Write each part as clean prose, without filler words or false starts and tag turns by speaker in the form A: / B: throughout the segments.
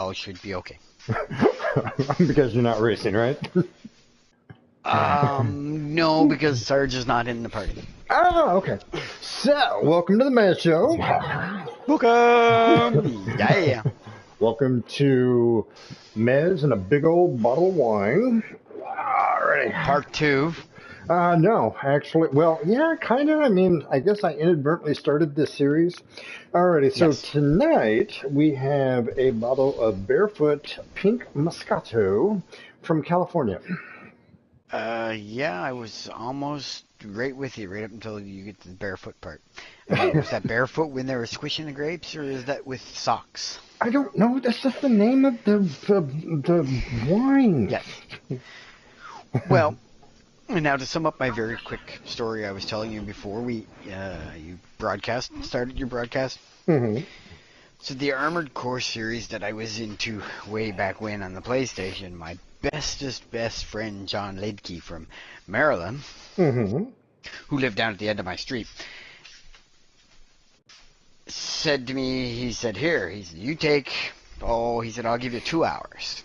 A: all should be okay.
B: Because you're not racing, right?
A: No, because Sarge is not in the party.
B: Ah, okay. So, welcome to the Mez Show.
A: Welcome! Yeah.
B: Welcome to Mez and a big old bottle of wine. Alrighty.
A: Part 2.
B: No, actually, well, yeah, kind of. I mean, I guess I inadvertently started this series. Alrighty, so
A: Yes.
B: tonight we have a bottle of Barefoot Pink Moscato from California.
A: Yeah, I was almost right with you, right up until you get to the barefoot part. I mean, was that barefoot when they were squishing the grapes, or is that with socks?
B: I don't know. That's just the name of the wine.
A: Yes. Well, and now to sum up my very quick story I was telling you before you started your broadcast.
B: Mm-hmm.
A: So the Armored Core series that I was into way back when on the PlayStation, my best friend John Lidke from Maryland,
B: Mm-hmm.
A: who lived down at the end of my street, said to me, he said, he said, he said, I'll give you 2 hours.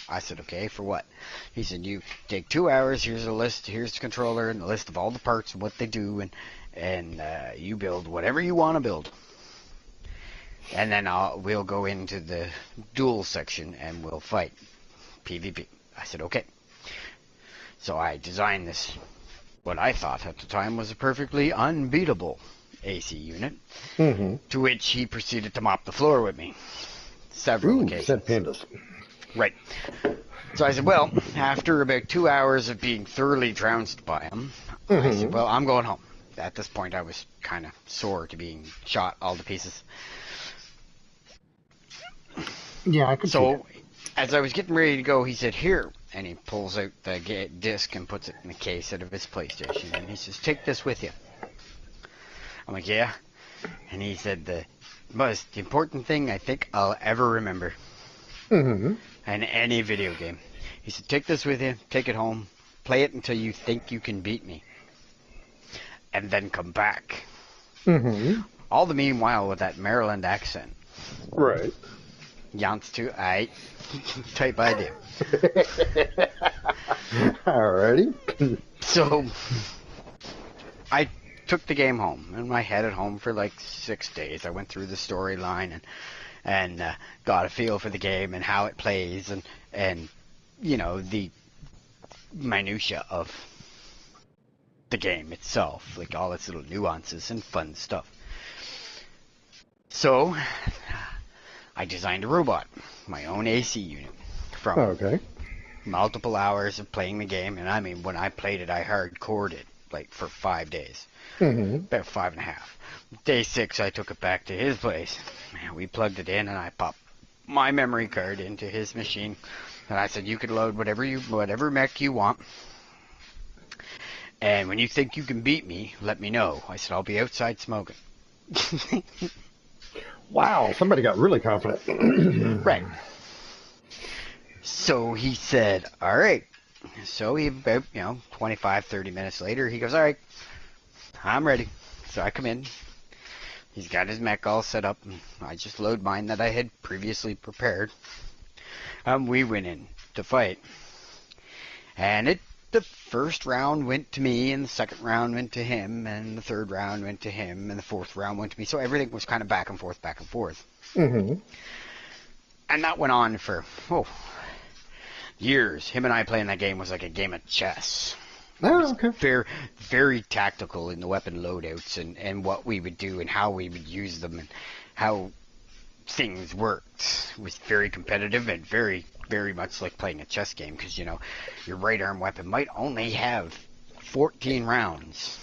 A: I said, okay, for what? He said, you take 2 hours, here's a list, here's the controller and the list of all the parts and what they do, and you build whatever you want to build. And then we'll go into the duel section and we'll fight. PvP. I said, okay. So I designed this, what I thought at the time was a perfectly unbeatable AC unit,
B: Mm-hmm.
A: to which he proceeded to mop the floor with me. Several occasions.
B: Said pandas.
A: Right. So I said, well, after about 2 hours of being thoroughly trounced by him, I said, well, I'm going home. At this point, I was kind of sore to being shot all to pieces.
B: Yeah, I could see that.
A: As I was getting ready to go, he said, here, and he pulls out the disc and puts it in the case out of his PlayStation, and he says, take this with you. I'm like, yeah. And he said, the most important thing I think I'll ever remember in any video game. He said, take this with you, take it home, play it until you think you can beat me, and then come back.
B: Mm-hmm.
A: All the meanwhile with that Maryland accent.
B: Right.
A: Yance to I type idea.
B: Alrighty.
A: So I took the game home, and I had it home for like 6 days. I went through the storyline and got a feel for the game and how it plays and you know the minutia of the game itself, like all its little nuances and fun stuff. So I designed a robot, my own AC unit, from multiple hours of playing the game. And I mean, when I played it, I hardcored it like for 5 days, about 5.5. Day 6, I took it back to his place. We plugged it in, and I popped my memory card into his machine. And I said, you can load whatever mech you want. And when you think you can beat me, let me know. I said, I'll be outside smoking.
B: Wow, somebody got really confident.
A: Right. So he said, all right. So he, about, 25, 30 minutes later, he goes, all right, I'm ready. So I come in. He's got his mech all set up. And I just load mine that I had previously prepared. We went in to fight. And the first round went to me, and the second round went to him, and the third round went to him, and the fourth round went to me. So everything was kind of back and forth.
B: Mm-hmm.
A: And that went on for, years. Him and I playing that game was like a game of chess.
B: Oh, okay.
A: Very, very tactical in the weapon loadouts and what we would do and how we would use them and how things worked. It was very competitive and very, very much like playing a chess game because, your right arm weapon might only have 14 rounds.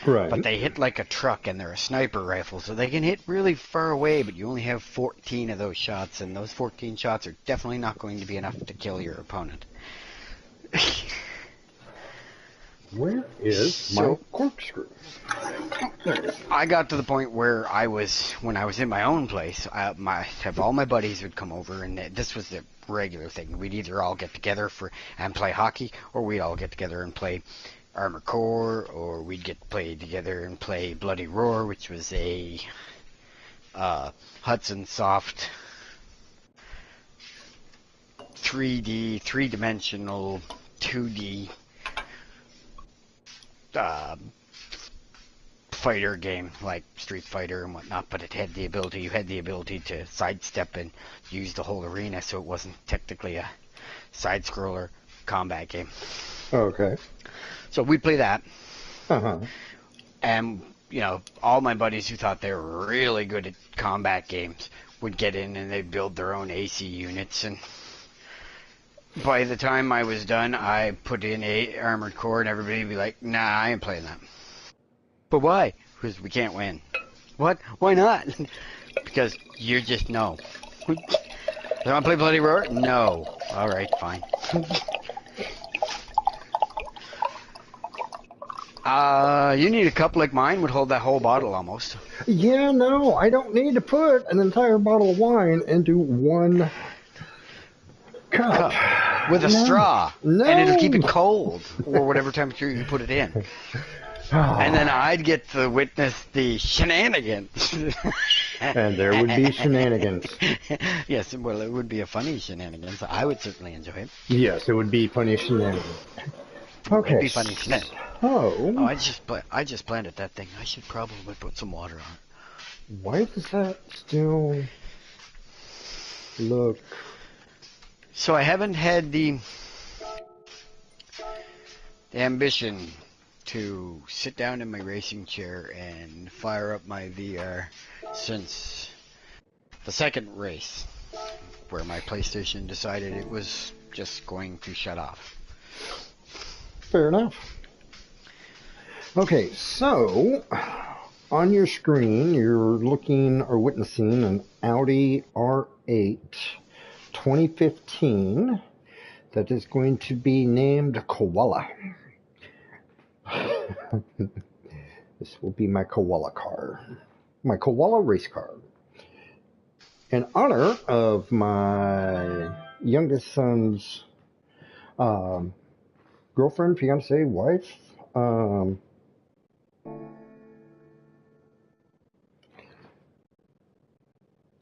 B: Right.
A: But they hit like a truck, and they're a sniper rifle, so they can hit really far away, but you only have 14 of those shots, and those 14 shots are definitely not going to be enough to kill your opponent.
B: Where is my corkscrew?
A: I got to the point where when I was in my own place, all my buddies would come over, and this was the regular thing. We'd either all get together and play hockey, or we'd all get together and play Armored Core, or we'd get played together and play Bloody Roar, which was a Hudson Soft 3D, three-dimensional, 2D fighter game like Street Fighter and whatnot, but it had the ability, you had the ability to sidestep and use the whole arena, so it wasn't technically a side-scroller combat game.
B: Okay.
A: So we'd play that.
B: Uh-huh.
A: And, you know, all my buddies who thought they were really good at combat games would get in and they'd build their own AC units. And by the time I was done, I put in a Armored Core and everybody would be like, nah, I ain't playing that. But why? Because we can't win. What? Why not? Because you're just no. I want to play Bloody Roar? No. All right, fine. You need a cup like mine would hold that whole bottle almost.
B: Yeah, no, I don't need to put an entire bottle of wine into one cup.
A: With a straw.
B: No.
A: And it'll keep it cold, or whatever temperature you put it in. And then I'd get to witness the shenanigans.
B: And there would be shenanigans.
A: Yes, well, it would be a funny shenanigans. I would certainly enjoy it.
B: Yes, it would be funny shenanigans. Okay.
A: It would be funny shenanigans.
B: Oh,
A: I just planted that thing. I should probably put some water on it.
B: why does that still look...
A: So I haven't had the ambition to sit down in my racing chair and fire up my VR since the second race, where my PlayStation decided it was just going to shut off.
B: Fair enough. Okay, so on your screen you're looking or witnessing an Audi R8 2015 that is going to be named Koala. This will be my Koala car, my Koala race car. In honor of my youngest son's girlfriend, fiance, wife,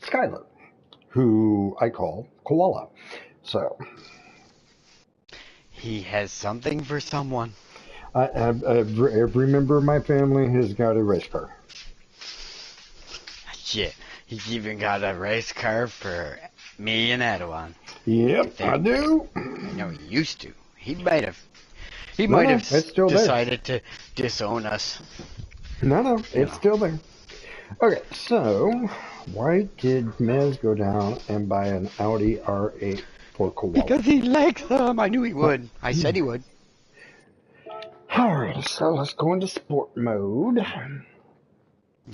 B: Skylar, who I call Koala. So
A: He has something for someone.
B: every member of my family has got a race car.
A: Shit, he's even got a race car for me and Adawan.
B: Yep, I do.
A: No, he used to. He might have
B: it's still
A: decided to disown us.
B: No, it's still there. Okay, so why did Mez go down and buy an Audi R8 for Koala?
A: Because he likes them. I knew he would. I said he would.
B: Alright, so let's go into sport mode.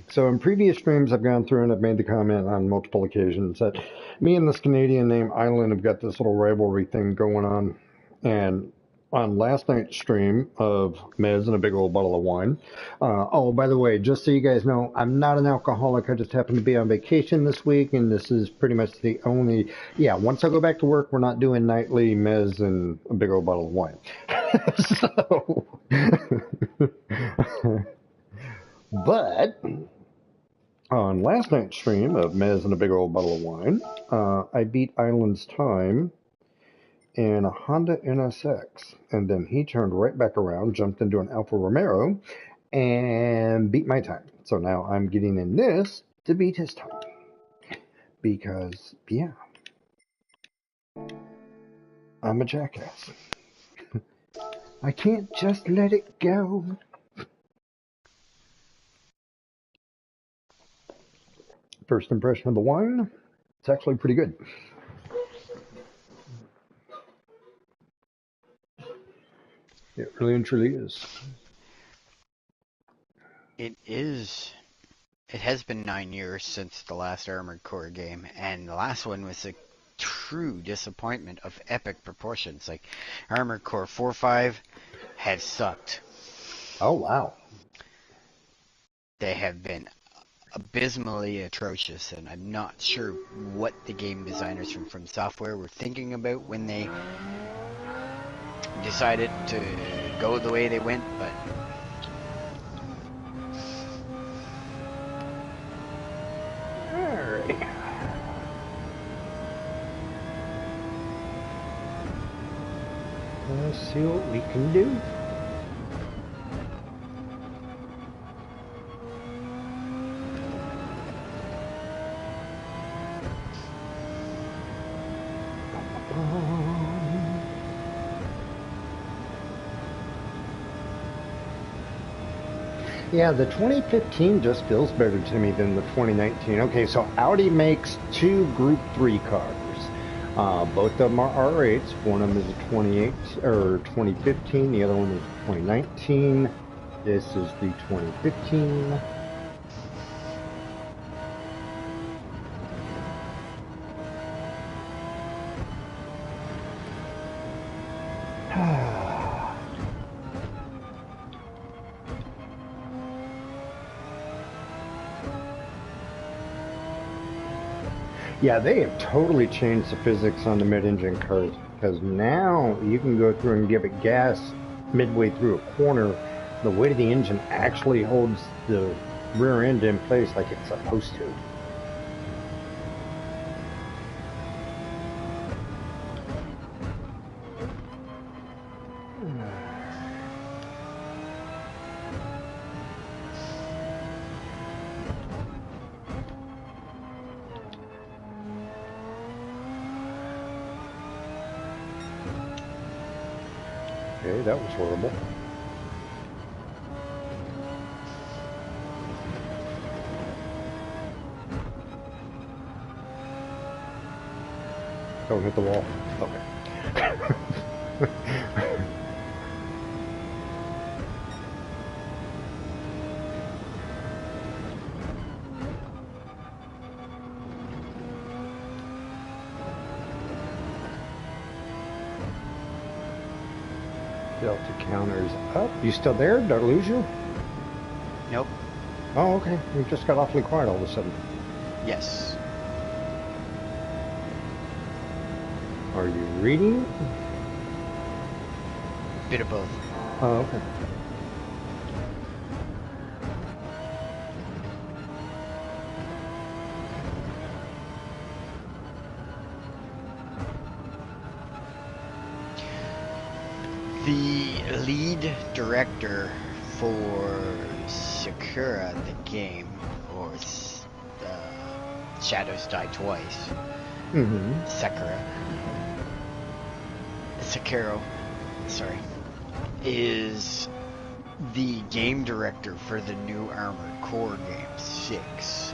B: So in previous streams I've gone through and I've made the comment on multiple occasions that me and this Canadian named Island have got this little rivalry thing going on. And on last night's stream of Mez and a big old bottle of wine. Oh, by the way, just so you guys know, I'm not an alcoholic. I just happen to be on vacation this week, and this is pretty much the only... Yeah, once I go back to work, we're not doing nightly Mez and a big old bottle of wine. So... But on last night's stream of Mez and a big old bottle of wine, I beat Island's time in a Honda NSX, and then he turned right back around, jumped into an Alfa Romeo, and beat my time. So now I'm getting in this to beat his time. Because, yeah, I'm a jackass. I can't just let it go. First impression of the wine, it's actually pretty good. It really and truly is.
A: It is. It has been 9 years since the last Armored Core game, and the last one was a true disappointment of epic proportions. Like, Armored Core 4-5 has sucked.
B: Oh, wow.
A: They have been abysmally atrocious, and I'm not sure what the game designers from From Software were thinking about when they decided to go the way they went, but
B: Alright. Let's see what we can do. Yeah, the 2015 just feels better to me than the 2019. Okay, so Audi makes two Group 3 cars. Both of them are R8s. One of them is a 28 or 2015. The other one is 2019. This is the 2015. Yeah, they have totally changed the physics on the mid-engine cars because now you can go through and give it gas midway through a corner. The weight of the engine actually holds the rear end in place like it's supposed to. Okay, that was horrible. Don't hit the wall. Okay. Delta counters up. You still there? Did I lose you?
A: Nope.
B: Oh, okay. You just got awfully quiet all of a sudden.
A: Yes.
B: Are you reading?
A: Bit of both.
B: Oh, okay.
A: The lead director for Sakura, the game, or Shadows Die Twice, Sakura, sorry, is the game director for the new Armored Core game 6.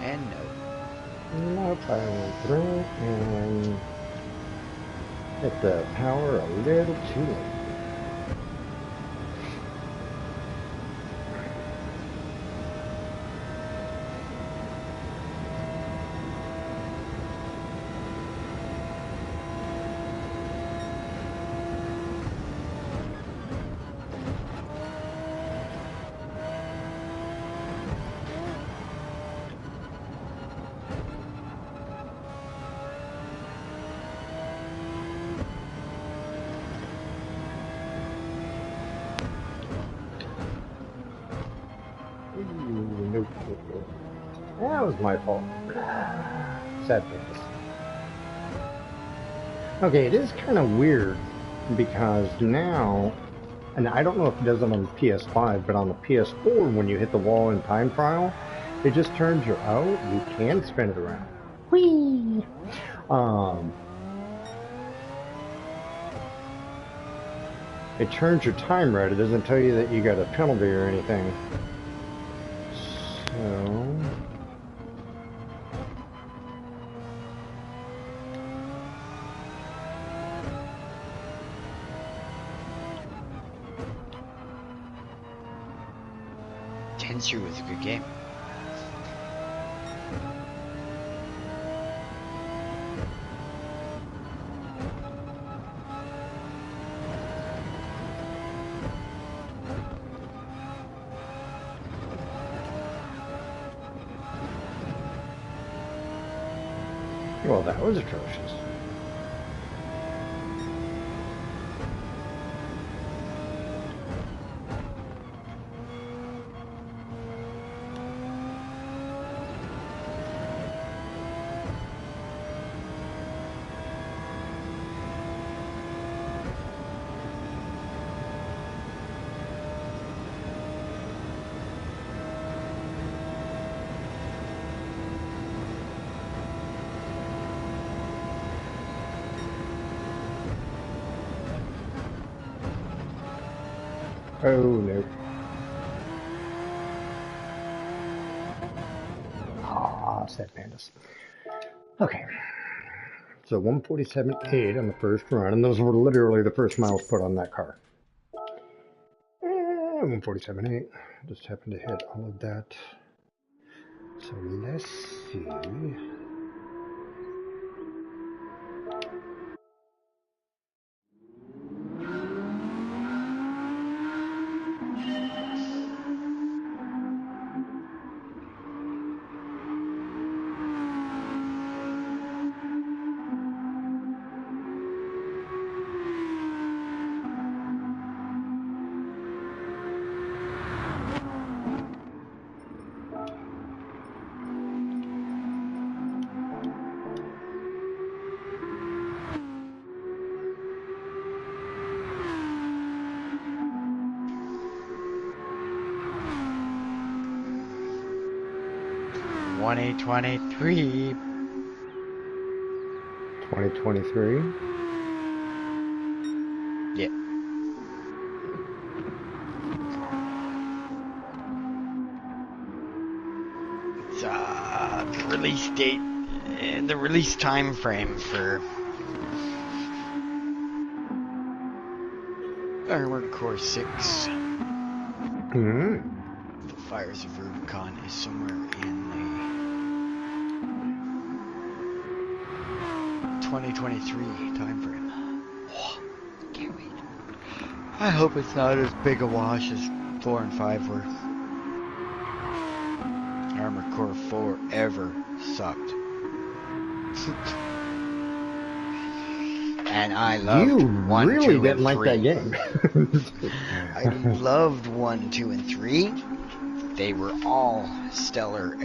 A: And no.
B: Nope, I went through and hit the power a little too late. Nope. That was my fault. Sad face. Okay, it is kind of weird because now, and I don't know if it does it on the PS5, but on the PS4, when you hit the wall in time trial, it just turns you out. You can spin it around. Whee! It turns your time right. It doesn't tell you that you got a penalty or anything. So
A: History was a good game.
B: Well, that was atrocious. Oh, no. Ah, sad pandas. Okay. So 147.8 on the first run, and those were literally the first miles put on that car. 147.8. Just happened to hit all of that. So let's see.
A: 2023.
B: 2023.
A: Yeah. It's the release date and the release time frame for Armored Core 6.
B: Mm-hmm.
A: The Fires of Rubicon is somewhere in the 2023 time frame. Oh, can't wait. I hope it's not as big a wash as 4 and 5 were. Armored Core 4 ever sucked. And I loved 1,
B: really
A: 2,
B: didn't
A: and 3.
B: like that game.
A: I loved 1, 2, and 3. They were all stellar.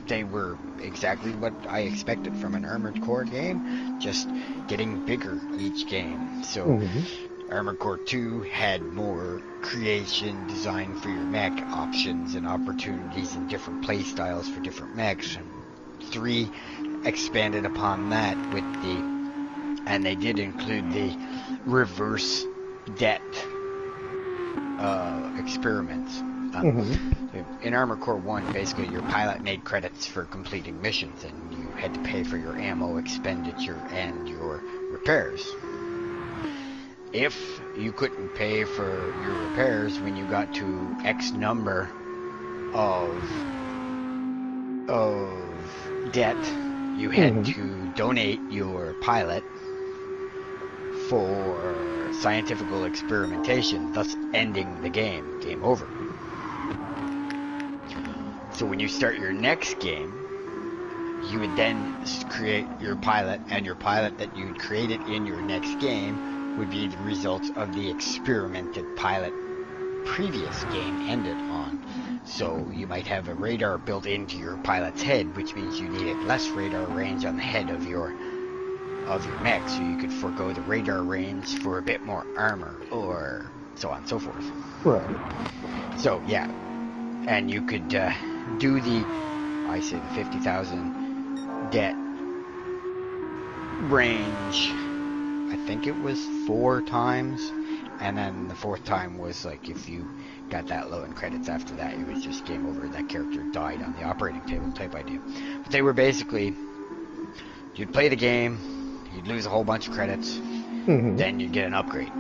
A: They were exactly what I expected from an Armored Core game, just getting bigger each game. So, Armored Core 2 had more creation, design for your mech options and opportunities and different play styles for different mechs. And 3 expanded upon that with and they did include the reverse debt experiments. In Armored Core 1, basically your pilot made credits for completing missions, and you had to pay for your ammo expenditure and your repairs. If you couldn't pay for your repairs when you got to X number of debt, you had to donate your pilot for scientific experimentation, thus ending the game. Game over. So when you start your next game, you would then create your pilot, and your pilot that you'd created in your next game would be the results of the experimented pilot previous game ended on. So you might have a radar built into your pilot's head, which means you needed less radar range on the head of your mech, so you could forego the radar range for a bit more armor, or so on and so forth.
B: Right.
A: So yeah, and you could do the 50,000 debt range. I think it was 4 times, and then the 4th time was like if you got that low in credits after that, it was just game over. That character died on the operating table type idea. But they were basically, you'd play the game, you'd lose a whole bunch of credits, then you'd get an upgrade.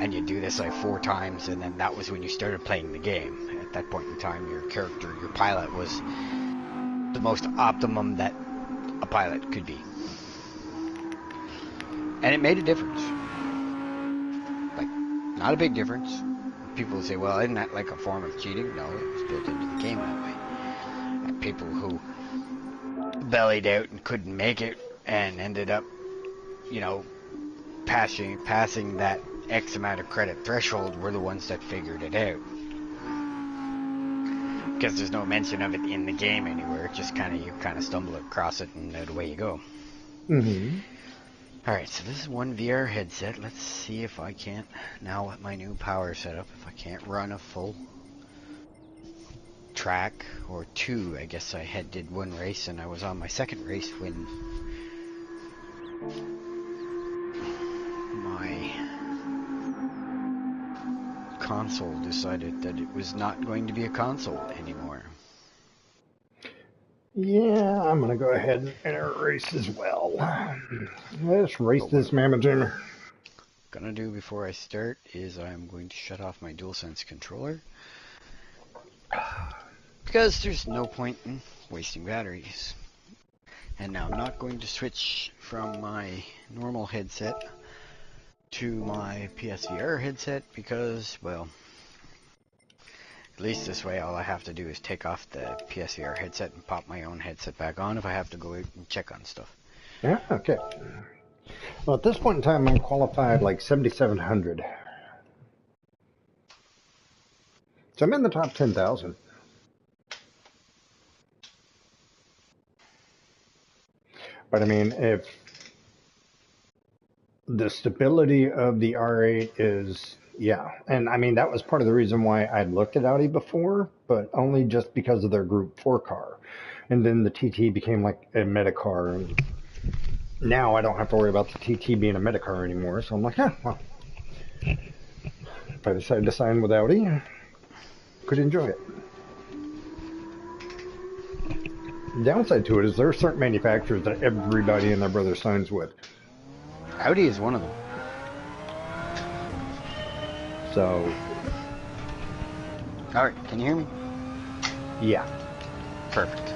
A: And you do this like 4 times, and then that was when you started playing the game. At that point in time, your character, your pilot, was the most optimum that a pilot could be. And it made a difference. Like, not a big difference. People say, well, isn't that like a form of cheating? No, it was built into the game that way. And people who bellied out and couldn't make it and ended up, you know, passing that X amount of credit threshold were the ones that figured it out. Because there's no mention of it in the game anywhere. It just you kind of stumble across it and away you go.
B: Mm-hmm.
A: Alright, so this is one VR headset. Let's see if I can't, now with my new power setup, if I can't run a full track, or 2. I guess I did 1 race, and I was on my 2nd race when my console decided that it was not going to be a console anymore.
B: Yeah, I'm going to go ahead and enter a race as well. Let's race this mamma jammer.
A: Gonna do before I start is I'm going to shut off my DualSense controller, because there's no point in wasting batteries. And now I'm not going to switch from my normal headset to my PSVR headset because, well, at least this way all I have to do is take off the PSVR headset and pop my own headset back on if I have to go out and check on stuff.
B: Yeah, okay. Well, at this point in time, I'm qualified like 7,700. So I'm in the top 10,000. But I mean, if the stability of the R8 is, yeah. And I mean, that was part of the reason why I'd looked at Audi before, but only just because of their Group 4 car. And then the TT became like a meta car. And now I don't have to worry about the TT being a meta car anymore. So I'm like, well, if I decide to sign with Audi, I could enjoy it. The downside to it is there are certain manufacturers that everybody and their brother signs with.
A: Audi is one of them.
B: So.
A: Alright, can you hear me?
B: Yeah.
A: Perfect.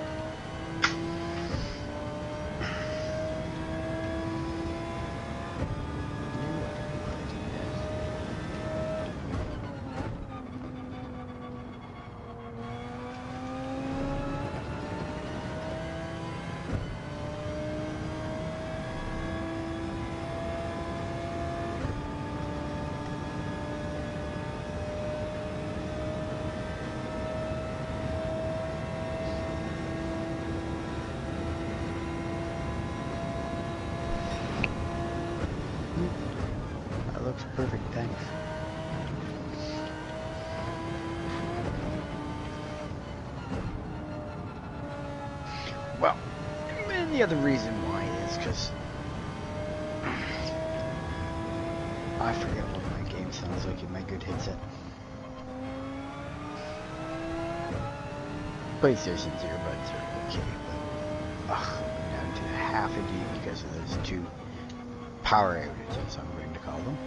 A: Looks perfect, thanks. Well, and the other reason why is because I forget what my game sounds like in my good headset. PlayStation's earbuds are okay, but I'm down to half a D because of those 2 power outages, I'm going to call them.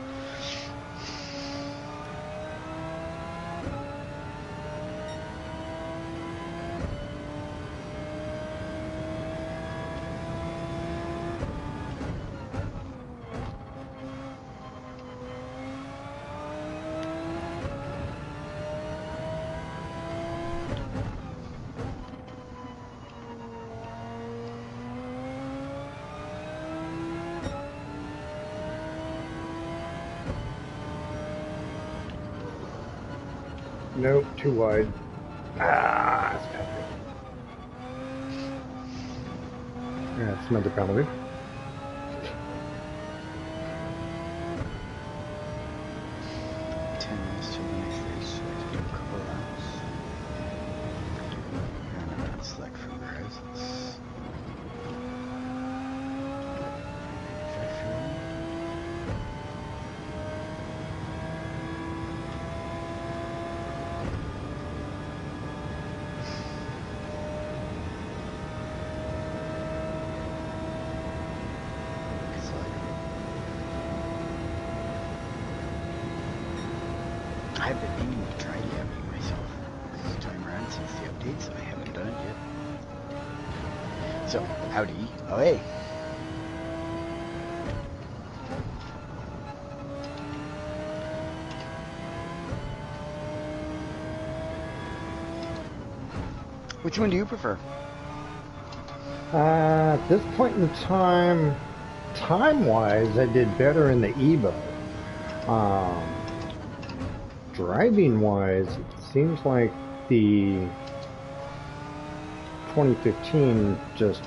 B: Nope, too wide. That's bad. Yeah, that's another penalty.
A: So, howdy. Oh, hey. Which one do you prefer?
B: At this point in time, time-wise, I did better in the Evo. Driving-wise, it seems like the 2015 just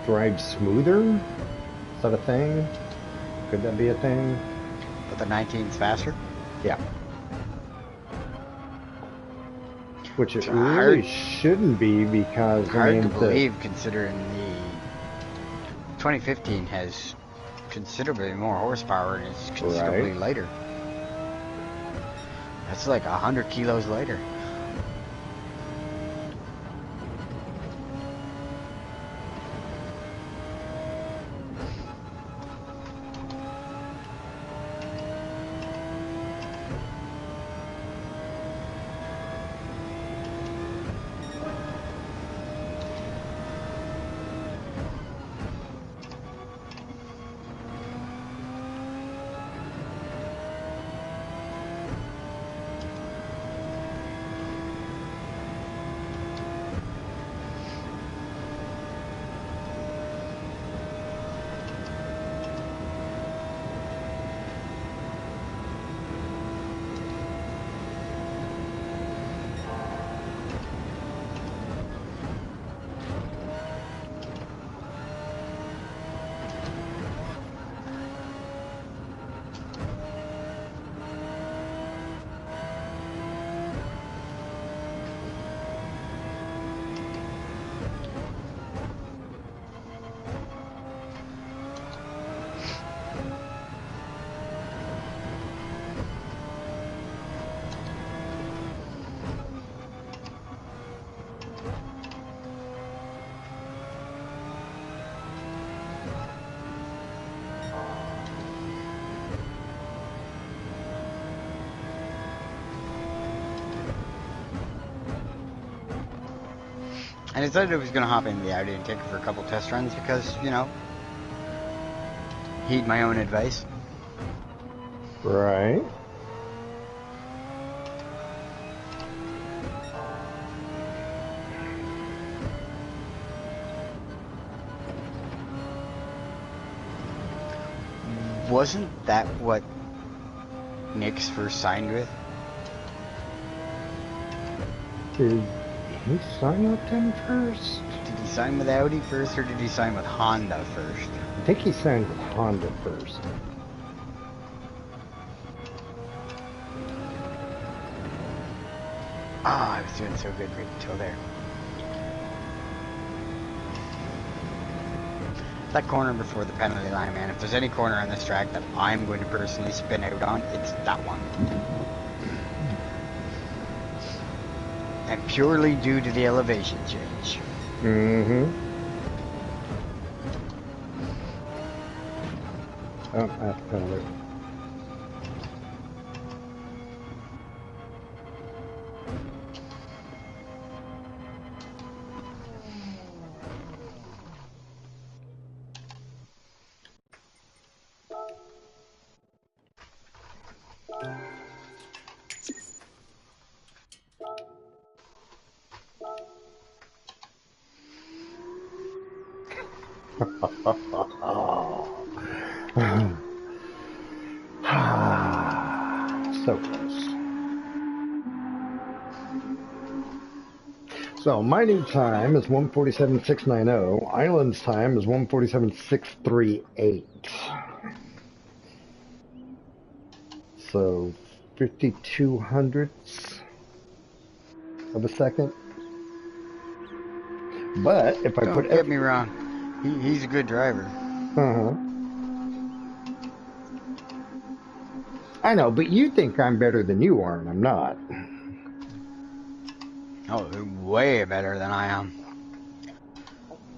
B: drives smoother. Is that a thing? Could that be a thing?
A: But the 19's faster?
B: Yeah. Which it
A: Hard-
B: really shouldn't be, because I
A: Hard
B: mean,
A: to believe, considering the 2015 has considerably more horsepower and is considerably
B: Right.
A: lighter. That's like 100 kilos lighter. I decided I was going to hop in the Audi and take it for a couple test runs because, you know, heed my own advice.
B: right.
A: Wasn't that what Nick's first signed with?
B: Did he sign with them first?
A: Did he sign with Audi first or did he sign with Honda first?
B: I think he signed with Honda first.
A: Ah, I was doing so good right until there. That corner before the penalty line, man. If there's any corner on this track that I'm going to personally spin out on, it's that one. And purely due to the elevation change.
B: Mm-hmm. Oh, that's penalty. So close. So my new time is 1:47.690. Island's time is 1:47.638. So 52 hundredths of a second. But if I
A: Don't get me wrong. He's a good driver.
B: Uh-huh. I know, but you think I'm better than you are, and I'm not.
A: Oh, way better than I am.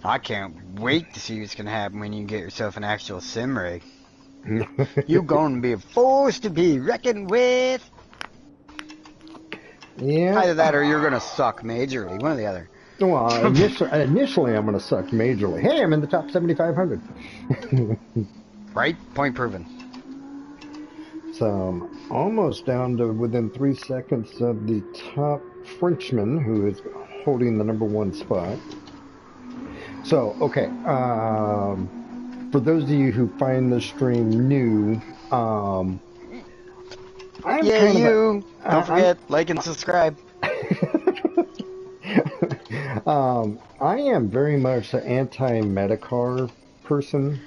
A: I can't wait to see what's going to happen when you get yourself an actual sim rig. You're going to be a force to be reckoned with.
B: Yeah.
A: Either that or you're going to suck majorly. One or the other.
B: Well, initially I'm going to suck majorly. Hey, I'm in the top 7,500.
A: Right? Point proven.
B: So I'm almost down to within 3 seconds of the top Frenchman, who is holding the number one spot. So, okay. For those of you who find the stream new, I'm
A: Yeah,
B: kind of a,
A: you. Don't forget, like and subscribe.
B: I am very much an anti-Metacar person.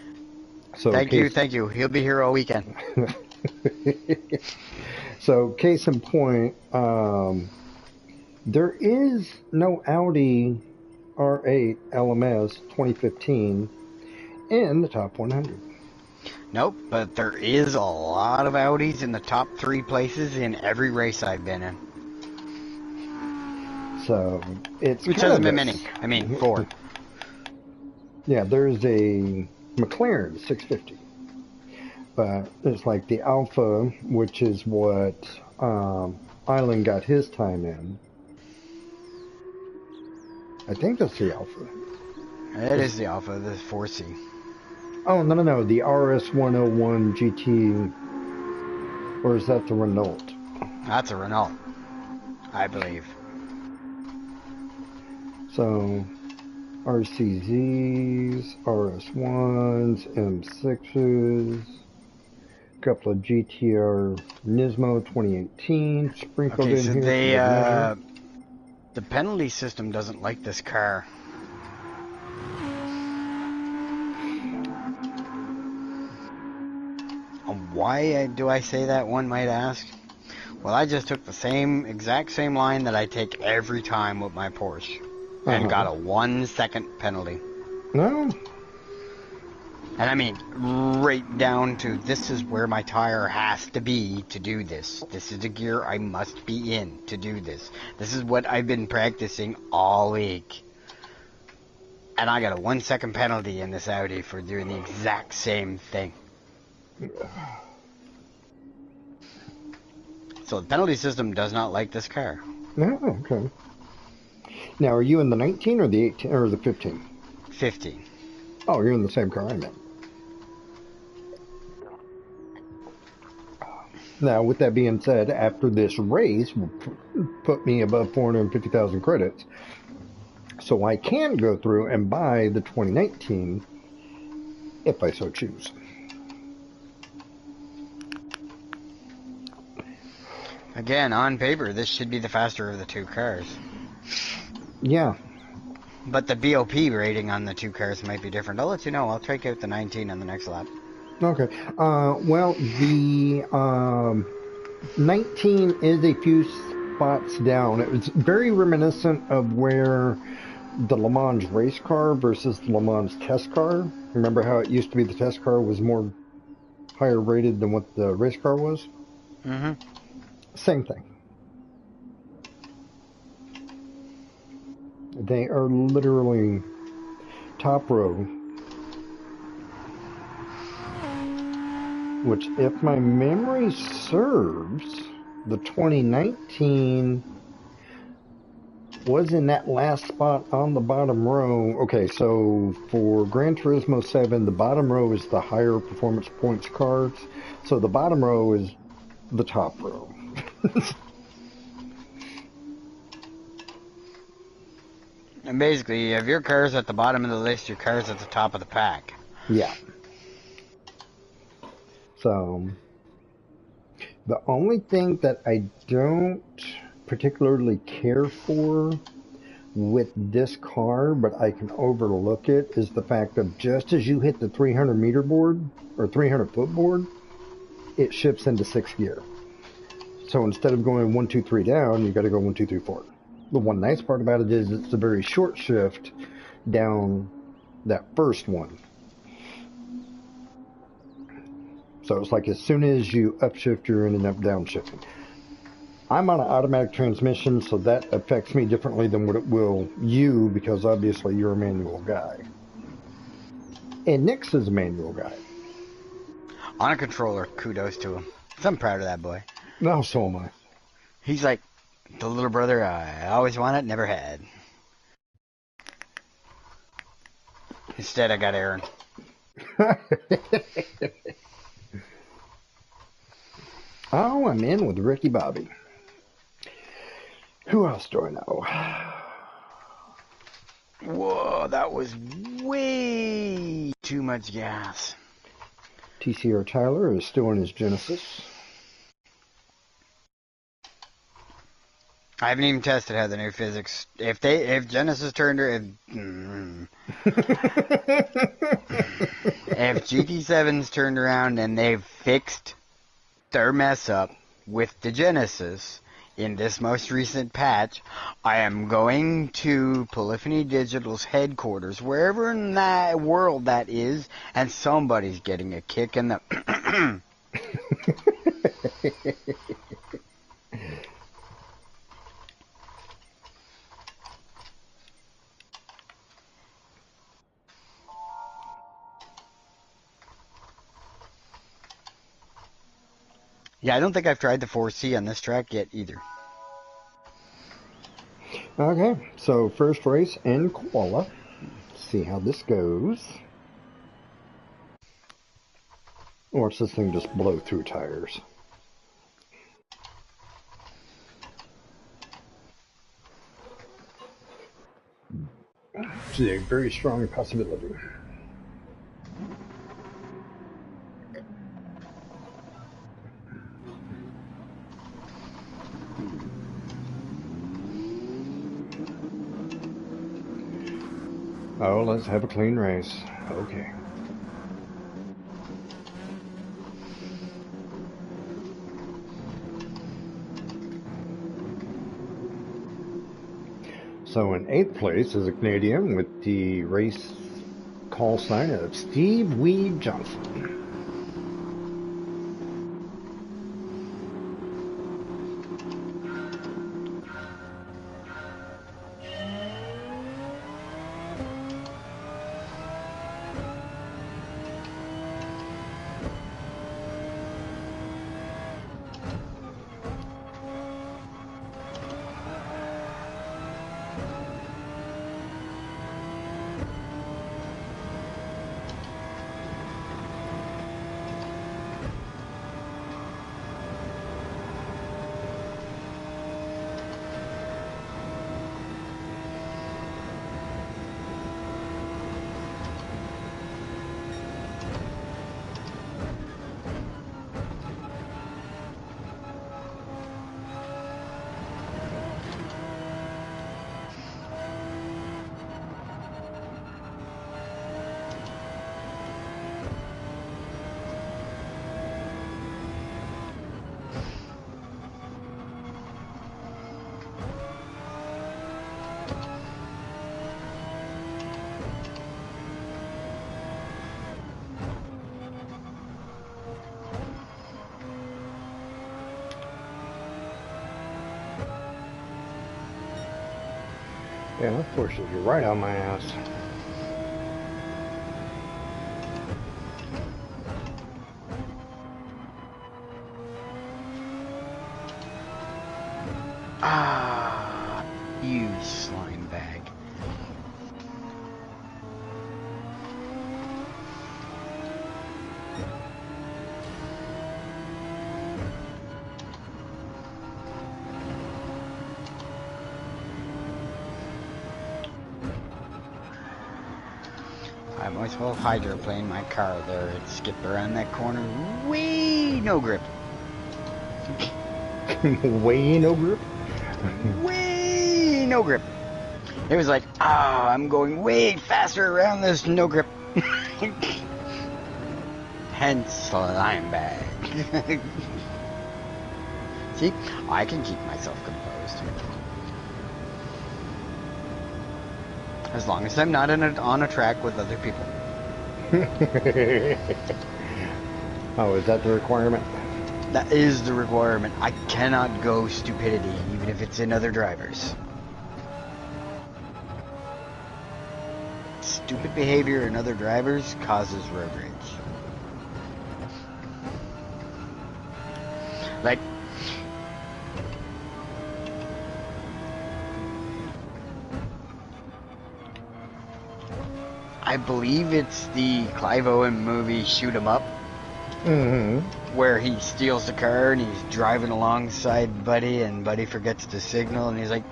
B: So
A: Thank you,
B: case,
A: thank you. He'll be here all weekend.
B: so case in point, there is no Audi R8 LMS 2015 in the top 100.
A: Nope, but there is a lot of Audis in the top 3 places in every race I've been in.
B: So it's
A: Which
B: kind
A: hasn't
B: of
A: been many. I mean, 4.
B: Yeah, there's a McLaren 650, but it's like the Alpha, which is what Island got his time in. I think that's the Alpha.
A: It is the Alpha, the 4C.
B: Oh, no, the RS101 GT, or is that the Renault?
A: That's a Renault, I believe.
B: So, RCZs, RS1s, M6s, a couple of GTR Nismo 2018 sprinkled
A: Okay,
B: in
A: so
B: here for good measure.
A: the penalty system doesn't like this car. Why do I say that, one might ask? Well, I just took the exact same line that I take every time with my Porsche. And got a 1 second penalty.
B: No.
A: And I mean, right down to this is where my tire has to be to do this. This is the gear I must be in to do this. This is what I've been practicing all week. And I got a 1 second penalty in this Audi for doing the exact same thing. So the penalty system does not like this car.
B: No, okay. Now, are you in the 19 or the 18 or the 15?
A: 15.
B: Oh, you're in the same car I'm in. Now, with that being said, after this race will put me above 450,000 credits, so I can go through and buy the 2019 if I so choose.
A: Again, on paper, this should be the faster of the 2 cars.
B: Yeah.
A: But the BOP rating on the 2 cars might be different. I'll let you know. I'll take out the 19 on the next lap.
B: Okay. Well, the 19 is a few spots down. It was very reminiscent of where the Le Mans race car versus the Le Mans test car. Remember how it used to be the test car was more higher rated than what the race car was?
A: Mm-hmm.
B: Same thing. They are literally top row, which, if my memory serves, the 2019 was in that last spot on the bottom row. Okay, so for Gran Turismo 7, the bottom row is the higher performance points cards. So the bottom row is the top row.
A: And basically, if your car's at the bottom of the list, your car's at the top of the pack.
B: Yeah. So the only thing that I don't particularly care for with this car, but I can overlook it, is the fact of just as you hit the 300 meter board or 300 foot board, it shifts into 6th gear. So instead of going 1, 2, 3 down, you got to go 1, 2, 3, 4. The one nice part about it is it's a very short shift down that first one. So it's like as soon as you upshift, you're ending up downshifting. I'm on an automatic transmission, so that affects me differently than what it will you, because obviously you're a manual guy. And Nick's is a manual guy.
A: On a controller, kudos to him. So I'm proud of that boy.
B: No, so am I.
A: He's like the little brother I always wanted, never had. Instead, I got Aaron.
B: Oh, I'm in with Ricky Bobby. Who else do I know?
A: Whoa, that was way too much gas.
B: TCR Tyler is still in his Genesis.
A: I haven't even tested how the new physics. If Genesis turned her, if GT7's turned around and they've fixed their mess up with the Genesis in this most recent patch, I am going to Polyphony Digital's headquarters, wherever in that world that is, and somebody's getting a kick in the. Yeah, I don't think I've tried the 4C on this track yet either.
B: Okay, so first race in Koala. See how this goes. Watch this thing just blow through tires. It's a very strong possibility. Oh, let's have a clean race. Okay. So in 8th place is a Canadian with the race call sign of Steve Weed Johnson. Yeah, of course, you're right on my ass.
A: Ah, you slime bag. I might as well hydroplane my car there. It skipped around that corner. Wee, no grip.
B: Way no grip?
A: Way no grip. It was like, I'm going way faster around this no grip. Hence slime bag. See, I can keep myself composed. As long as I'm not on a track with other people.
B: Oh, is that the requirement?
A: That is the requirement. I cannot go stupidity, even if it's in other drivers. Stupid behavior in other drivers causes road rage. Like, I believe it's the Clive Owen movie Shoot 'Em Up,
B: Mm-hmm.
A: where he steals the car and he's driving alongside Buddy, and Buddy forgets to signal, and he's like,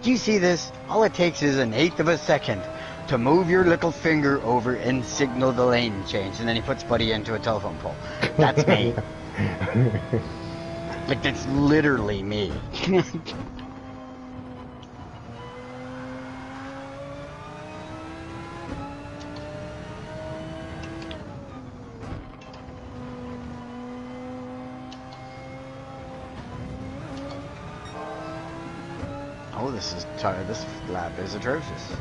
A: "Do you see this? All it takes is an eighth of a second to move your little finger over and signal the lane change." And then he puts Buddy into a telephone pole. That's me. Like, that's literally me. Oh, this lap is atrocious.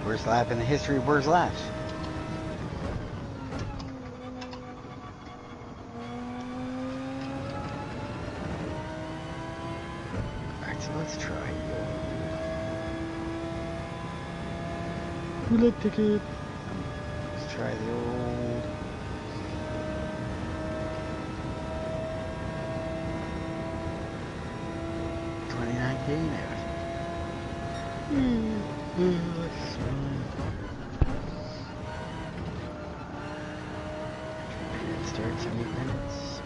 A: Worst lap in the history of worst laps. Alright, so let's try. Roulette ticket. Let's try the old. It starts in 8 minutes.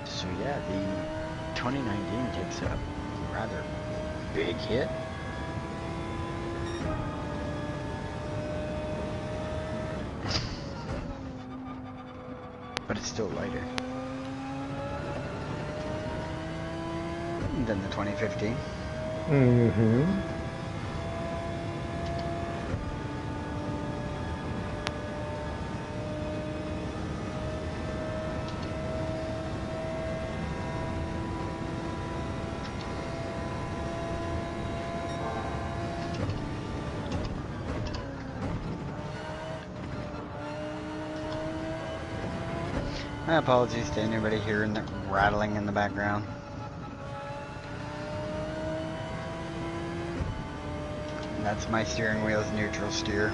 A: So yeah, the 2019 takes a rather big hit. But it's still lighter than the 2015.
B: Mm-hmm.
A: My apologies to anybody hearing the rattling in the background. That's my steering wheel's neutral steer.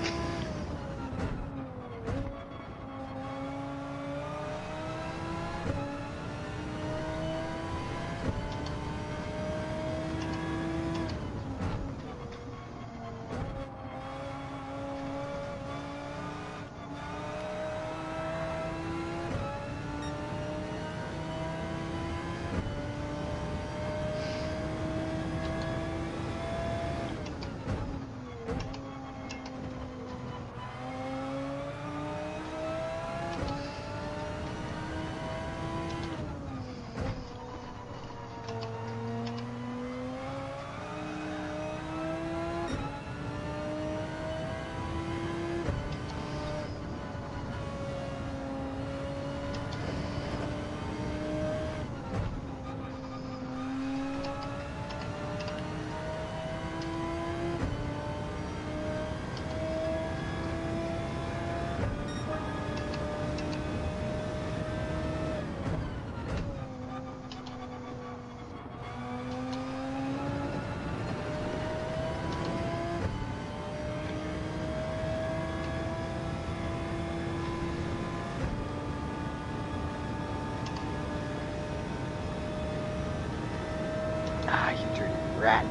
A: rat.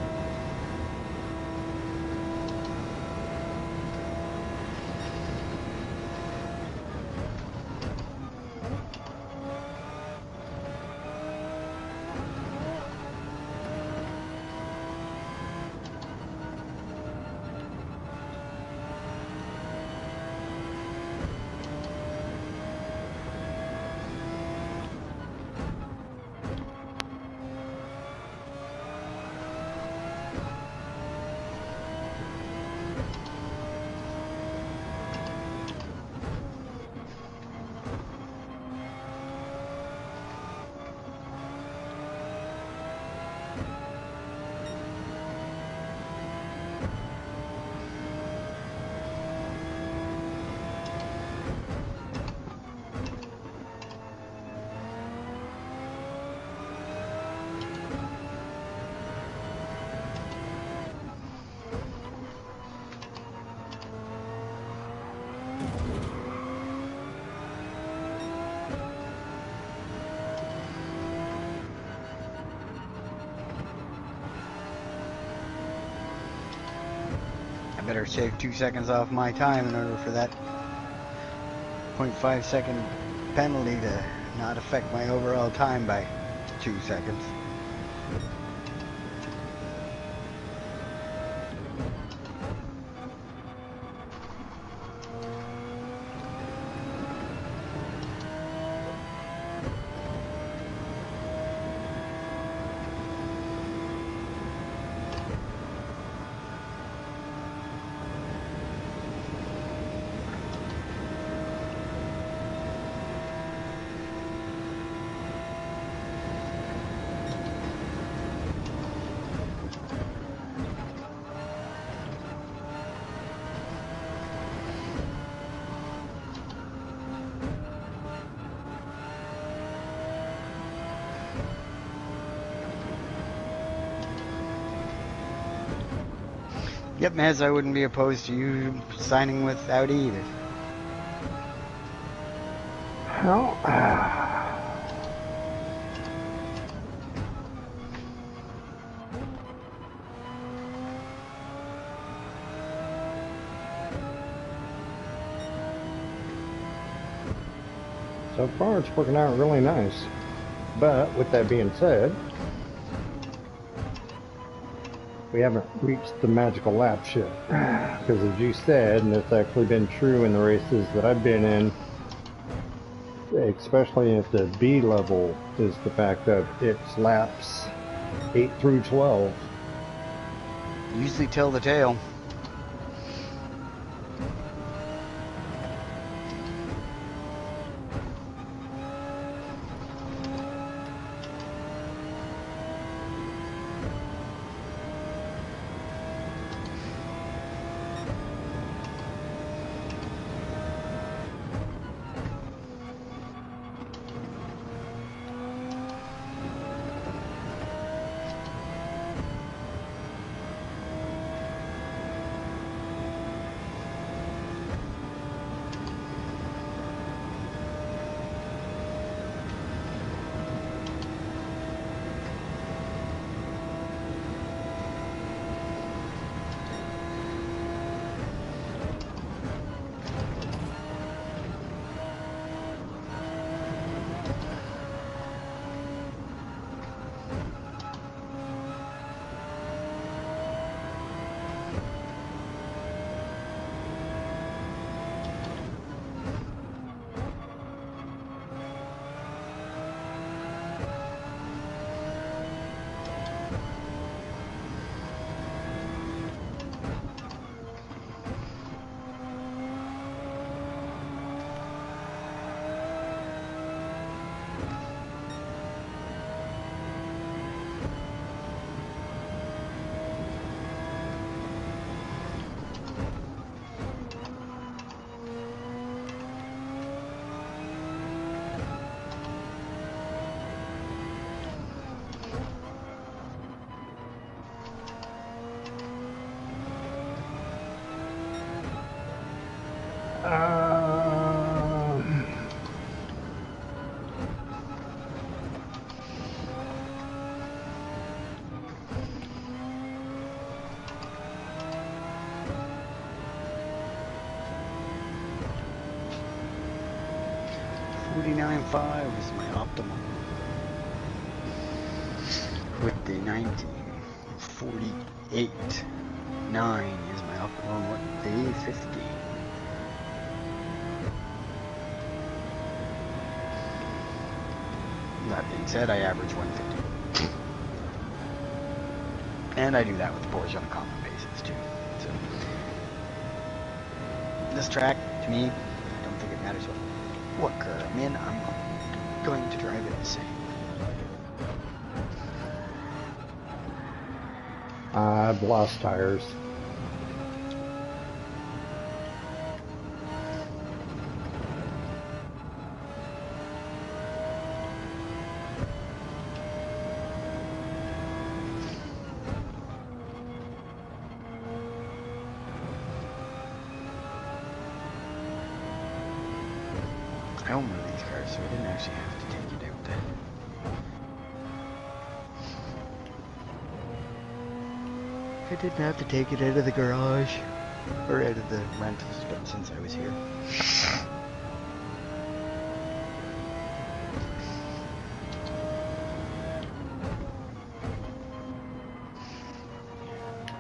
A: I better shave 2 seconds off my time in order for that 0.5 second penalty to not affect my overall time by 2 seconds. Yep, Maz, I wouldn't be opposed to you signing with Audi either.
B: How? So far, it's working out really nice. But with that being said, we haven't reached the magical laps yet. Because as you said, and it's actually been true in the races that I've been in, especially at the B level, is the fact that it's laps 8 through 12.
A: Usually tell the tale. 49.5 is my optimum. With the 48.9 is my optimum with the 50. That being said, I average 150. And I do that with the Porsche on a common basis too. So this track, to me, I don't think it matters what car I'm in. I'm going to drive it the same.
B: I've lost tires.
A: I own one of these cars, so I didn't actually have to take it out then. I didn't have to take it out of the garage or out of the rentals, but since I was here.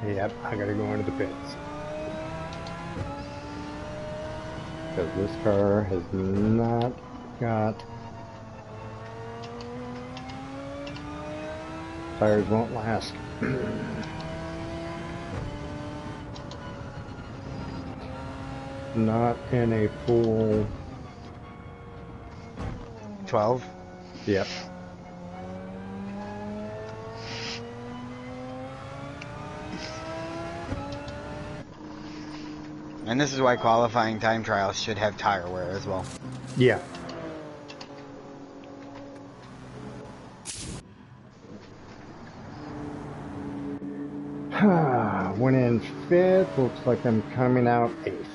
B: Yep, I gotta go into the pits. Because this car has not got... Tires won't last. Not in a full...
A: 12?
B: Yep.
A: And this is why qualifying time trials should have tire wear as well.
B: Yeah. Went in 5th. Looks like I'm coming out 8th.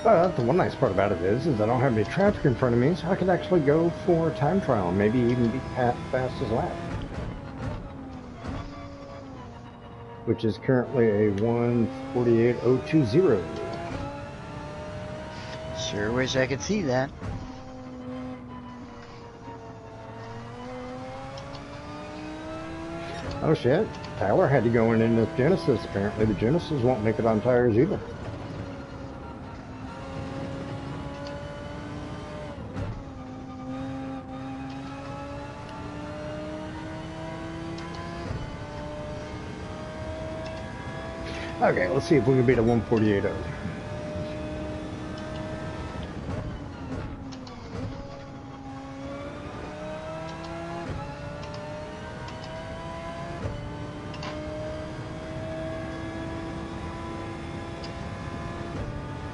B: But the one nice part about it is I don't have any traffic in front of me, so I can actually go for a time trial and maybe even beat Pat fastest lap. Which is currently a 1:48.020.
A: Sure wish I could see that.
B: Oh shit, Tyler had to go in this Genesis. Apparently the Genesis won't make it on tires either. Okay, let's see if we can beat a 1:48.0.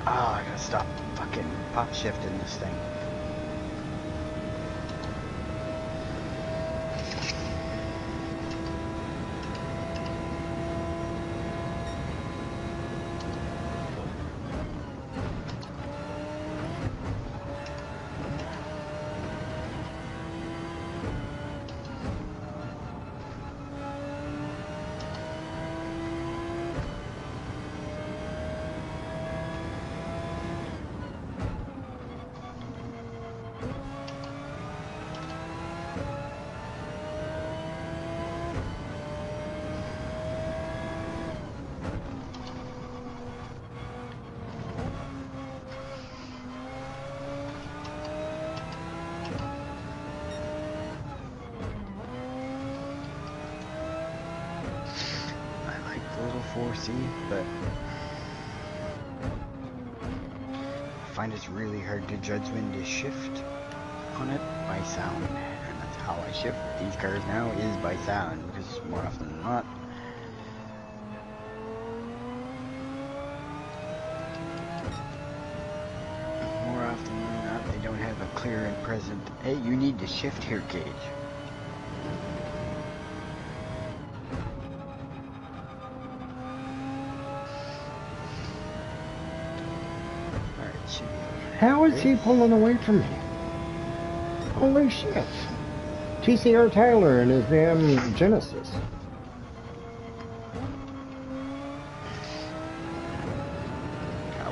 A: Oh, I gotta stop fucking pop shifting this thing. before, see, but I find it's really hard to judge when to shift on it by sound, and that's how I shift these cars now, is by sound, because more often than not, they don't have a clear and present, hey, you need to shift here gauge.
B: How is he pulling away from me? Holy shit. TCR Tyler and his damn Genesis.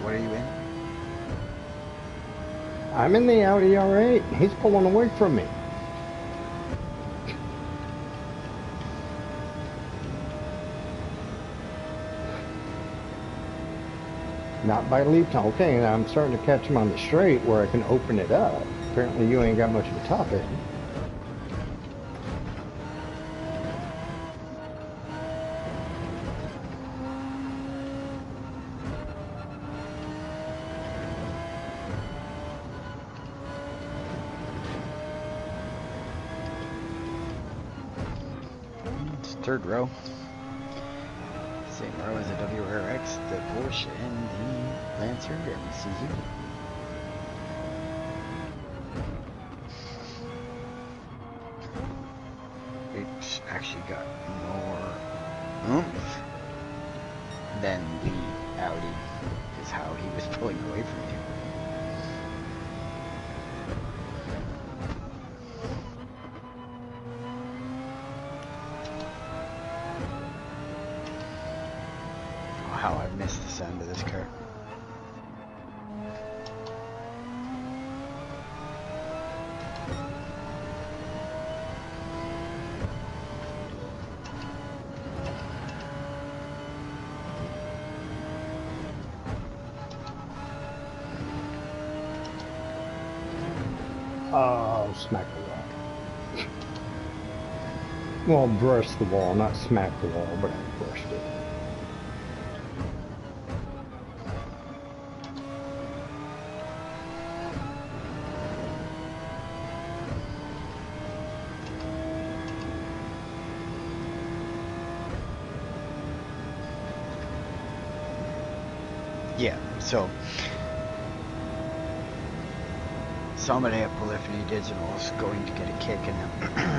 A: What are you in?
B: I'm in the Audi R8. He's pulling away from me. Not by leap time. Okay, now I'm starting to catch him on the straight where I can open it up. Apparently you ain't got much of a top end.
A: It's third row. Same row as the WRX, the Porsche, and the Lancer, and the Suzuki. It's actually got more oomph than the Audi, is how he was pulling away from you. How I missed the sound of this car.
B: Oh, smack the wall. Well, brush the wall, not smack the wall, but I brushed it.
A: Yeah, so somebody at Polyphony Digital is going to get a kick in them.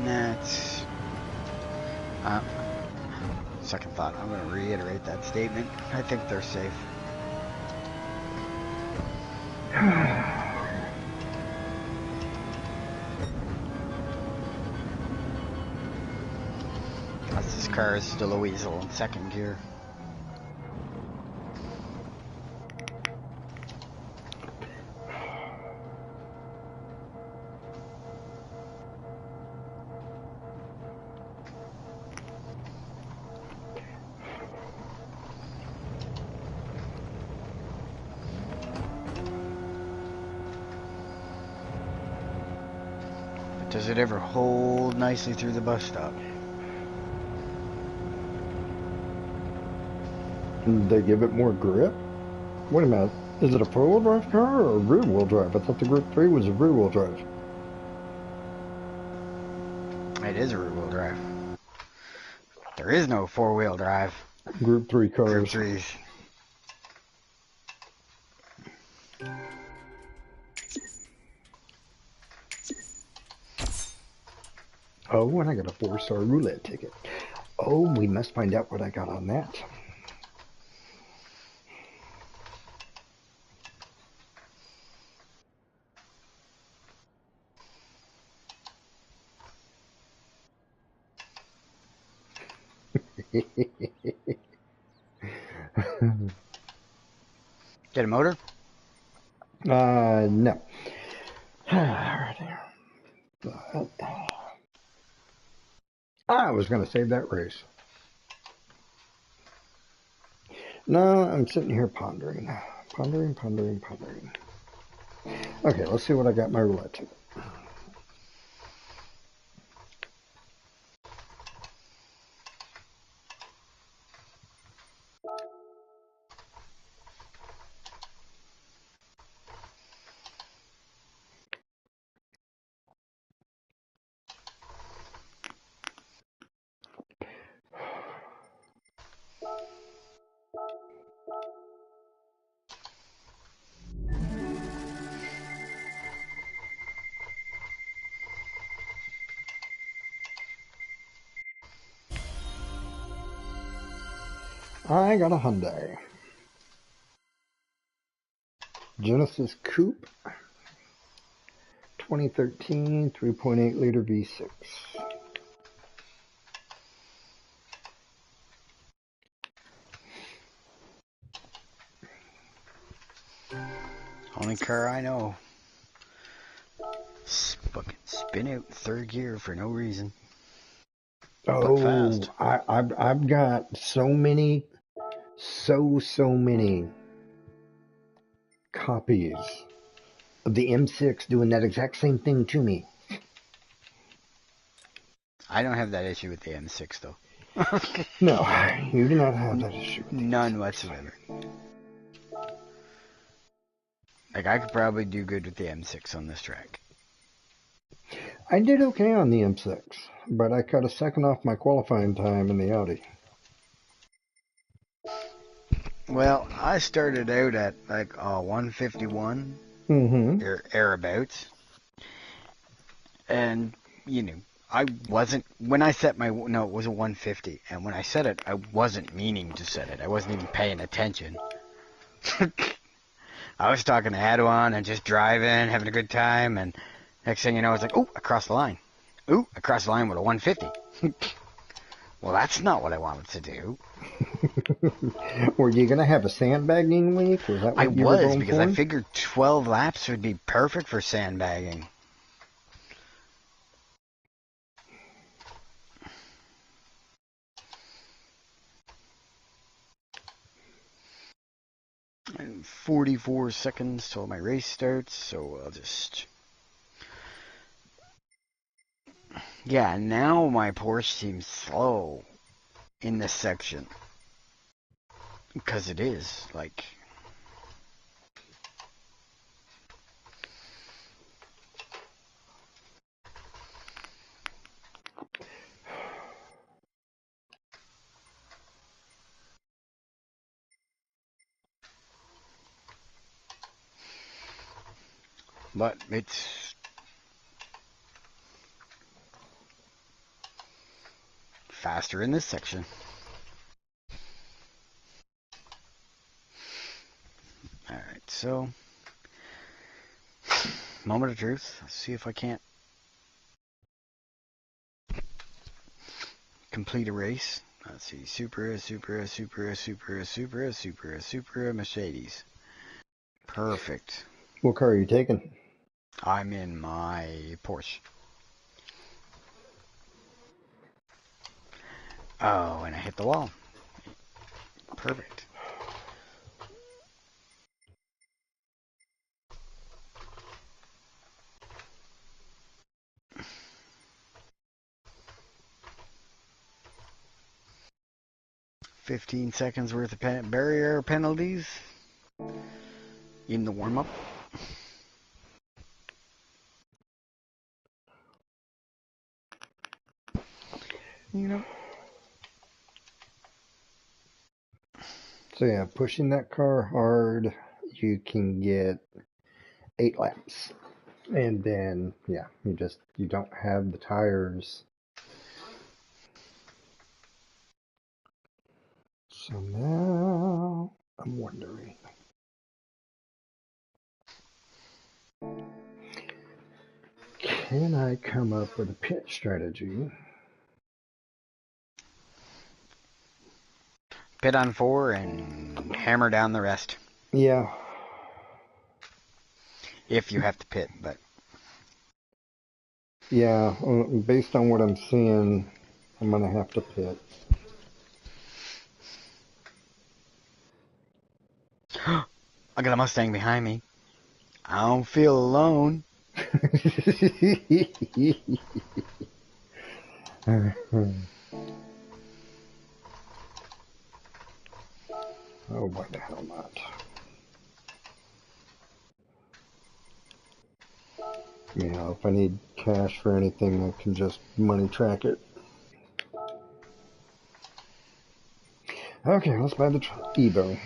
A: That's second thought. I'm going to reiterate that statement. I think they're safe. This car is still a weasel in second gear. Does it ever hold nicely through the bus stop?
B: They give it more grip? Wait a minute. Is it a four-wheel drive car or a rear-wheel drive? I thought the Group 3 was a rear-wheel drive.
A: It is a rear-wheel drive. There is no four-wheel drive.
B: Group 3
A: Group
B: cars.
A: 3s.
B: Oh, and I got a 4-star roulette ticket. Oh, we must find out what I got on that.
A: Get a motor?
B: No. But I was going to save that race. No, I'm sitting here pondering. Pondering. Okay, let's see what I got my roulette ticket. I got a Hyundai Genesis Coupe 2013 3.8 liter V6.
A: Only car I know. Fucking spin out third gear for no reason. But
B: Oh,
A: fast.
B: I've got so many copies of the M6 doing that exact same thing to me.
A: I don't have that issue with the M6 though.
B: No, you do not have that issue.
A: None whatsoever. Like, I could probably do good with the M6 on this track.
B: I did okay on the M6, but I cut a second off my qualifying time in the Audi.
A: Well, I started out at like 151 or thereabouts, and you know, I wasn't when I set my no, it was a 150, and when I set it, I wasn't meaning to set it. I wasn't even paying attention. I was talking to Adwan and just driving, having a good time, and next thing you know, it's like, oh, I crossed the line. Ooh, I crossed the line with a 150. Well, that's not what I wanted to do.
B: Were you going to have a sandbagging week? Was that what
A: I
B: you were
A: was,
B: going
A: because
B: for?
A: I figured 12 laps would be perfect for sandbagging. And 44 seconds till my race starts, so I'll just... Yeah, now my Porsche seems slow in this section. Because it is, like... But it's faster in this section. Alright, so... Moment of truth. Let's see if I can't complete a race. Let's see. Supra, Mercedes. Perfect.
B: What car are you taking?
A: I'm in my Porsche. Oh, and I hit the wall. Perfect. $15 seconds worth of barrier penalties. in the warm-up. You know.
B: So yeah, pushing that car hard, you can get 8 laps. And then, yeah, you don't have the tires. So now I'm wondering, can I come up with a pit strategy?
A: Pit on 4 and hammer down the rest.
B: Yeah.
A: If you have to pit, but...
B: Yeah, based on what I'm seeing, I'm going to have to pit.
A: I got a Mustang behind me. I don't feel alone.
B: Oh, why the hell not? Yeah, if I need cash for anything, I can just money track it. Okay, let's buy the Evo.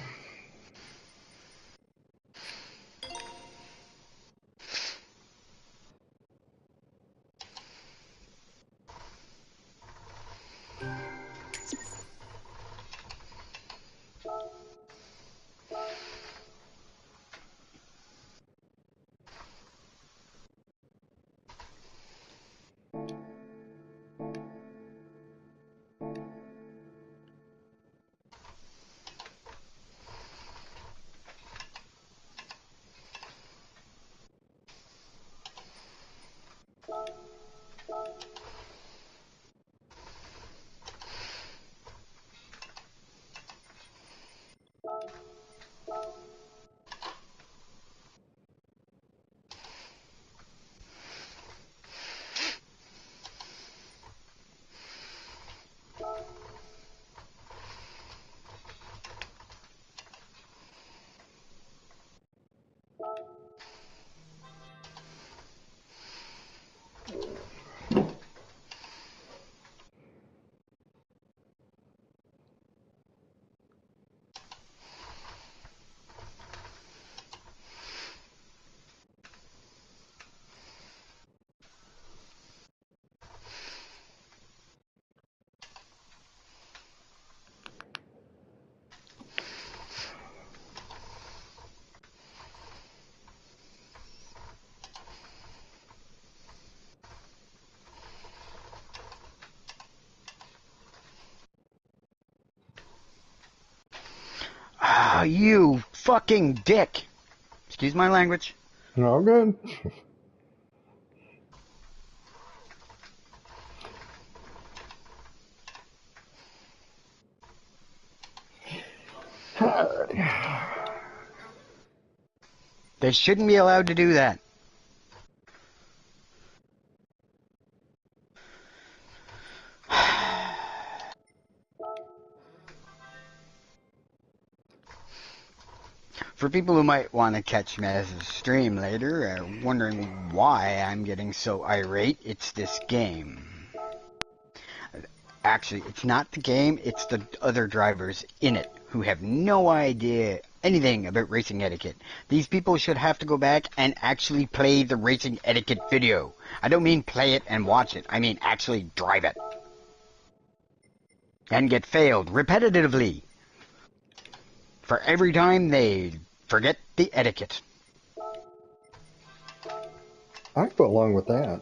A: Ah, you fucking dick. Excuse my language.
B: All good.
A: They shouldn't be allowed to do that. For people who might want to catch me as a stream later, wondering why I'm getting so irate, it's this game. Actually, it's not the game, it's the other drivers in it who have no idea anything about racing etiquette. These people should have to go back and actually play the racing etiquette video. I don't mean play it and watch it, I mean actually drive it. And get failed repetitively. For every time they forget the etiquette.
B: I go along with that.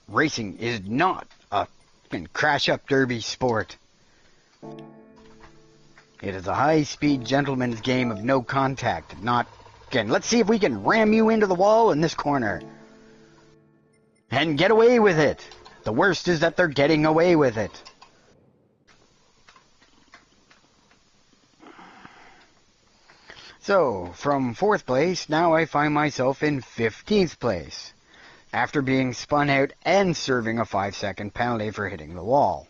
A: Racing is not a crash-up derby sport. It is a high-speed gentleman's game of no contact, not... Again, let's see if we can ram you into the wall in this corner. And get away with it. The worst is that they're getting away with it. So, from 4th place, now I find myself in 15th place, after being spun out and serving a 5-second penalty for hitting the wall.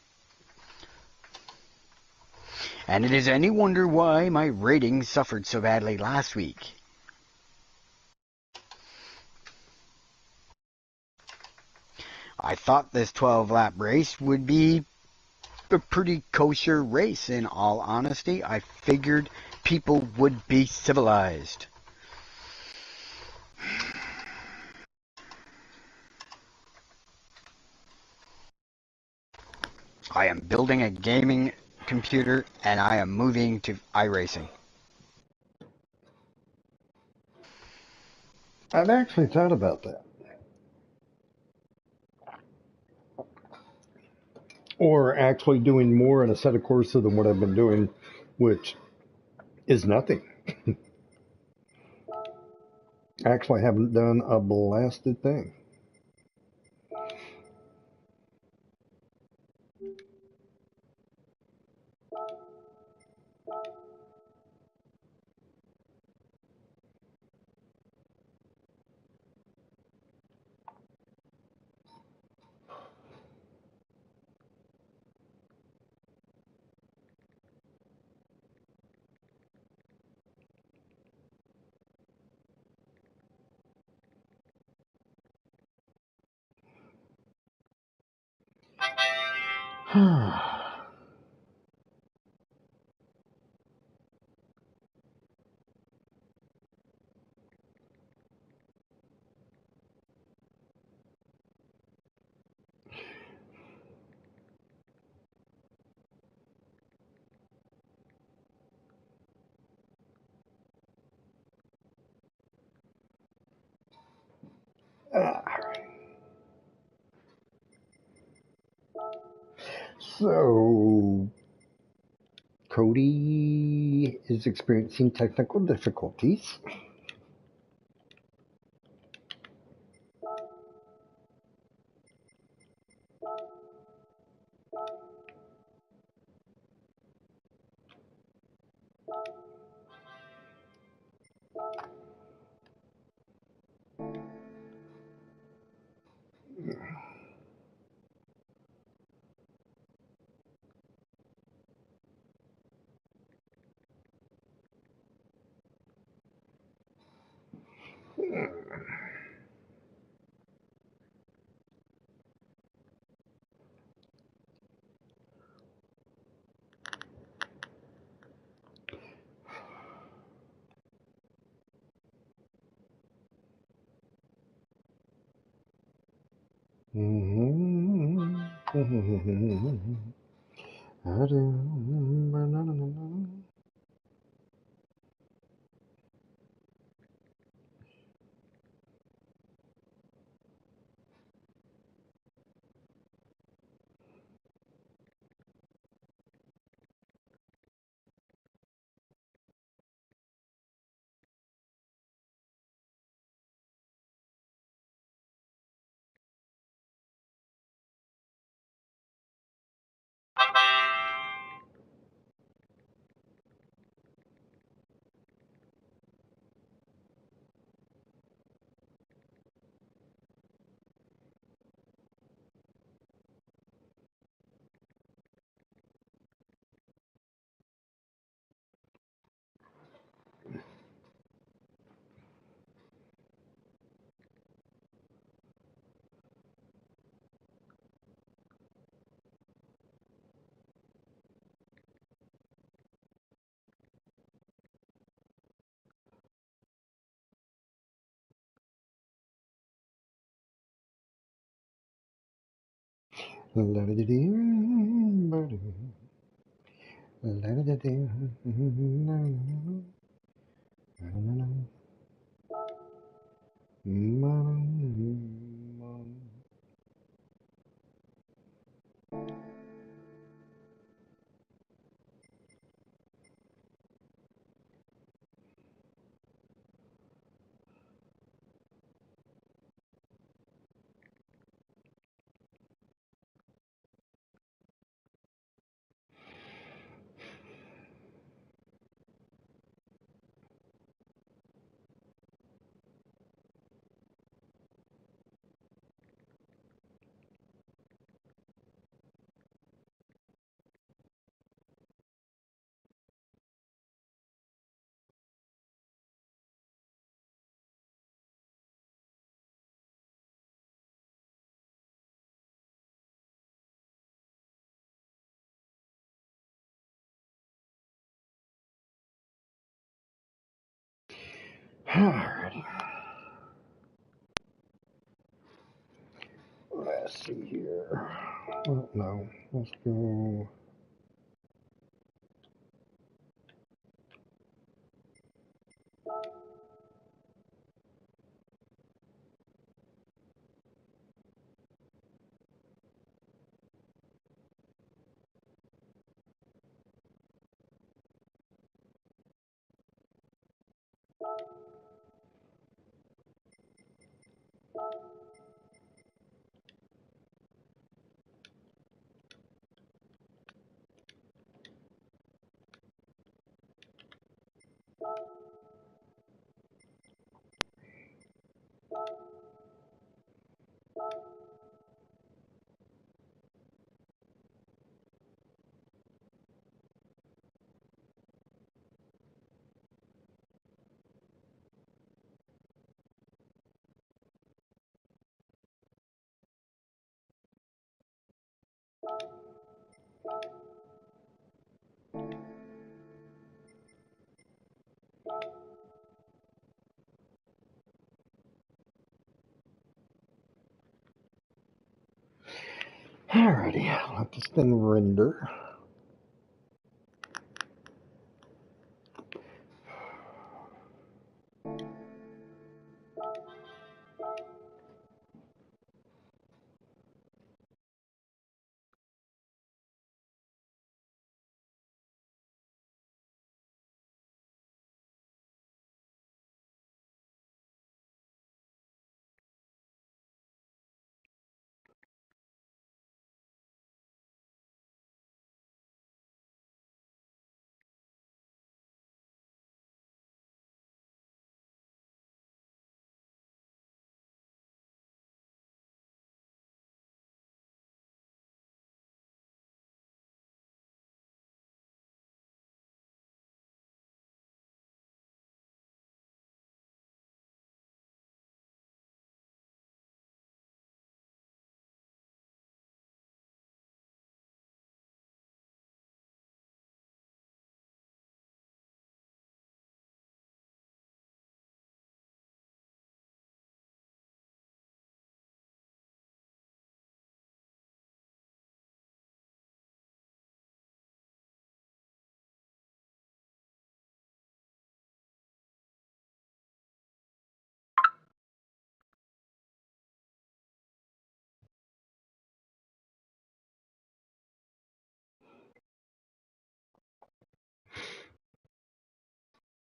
A: And it is any wonder why my rating suffered so badly last week. I thought this 12-lap race would be a pretty kosher race, in all honesty. I figured people would be civilized. I am building a gaming computer and I am moving to iRacing.
B: I've actually thought about that. Or actually doing more in a set of courses than what I've been doing, which is nothing. Actually, I haven't done a blasted thing. So, Cody is experiencing technical difficulties. Alrighty. Let's see here. Well, no. Let's go. Alrighty. Let this then render.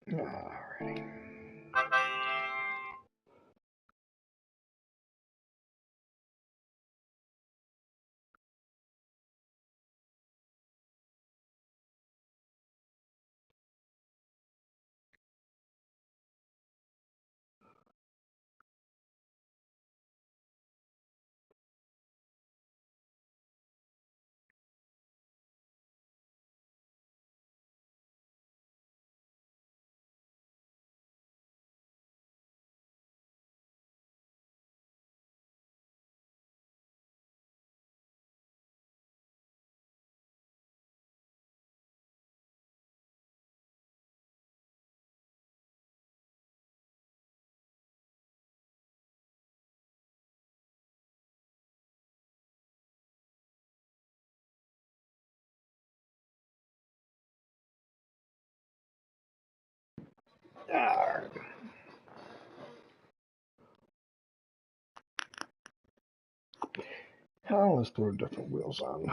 B: Alrighty. Alright. Now let's throw different wheels on.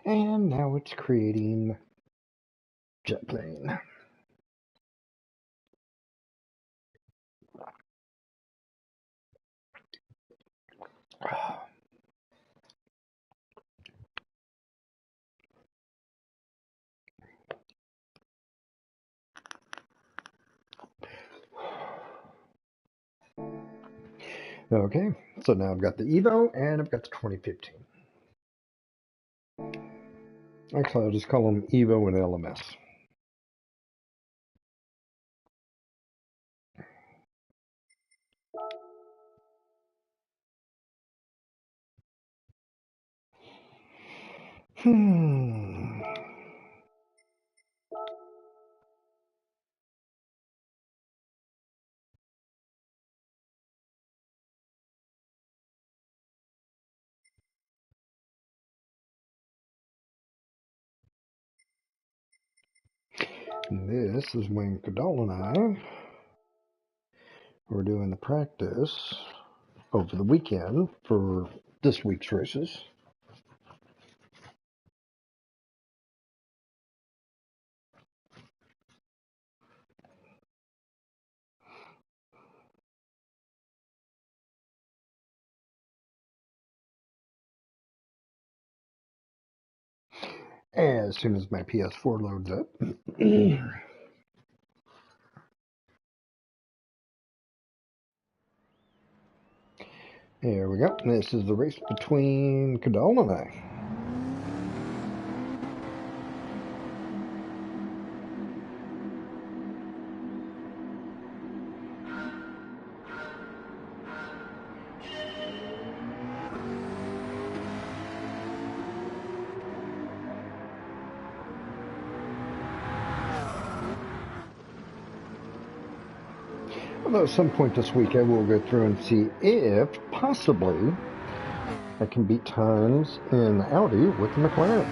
B: And now it's creating jet plane. Okay, so now I've got the Evo and I've got the 2015. Actually, I'll just call them Evo and LMS. Hmm. This is when Cadal and I were doing the practice over the weekend for this week's races. As soon as my PS4 loads up. There we go. This is the race between Cadal and I. Although at some point this week I will go through and see if possibly I can beat times in Audi with the McLaren.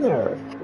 B: there.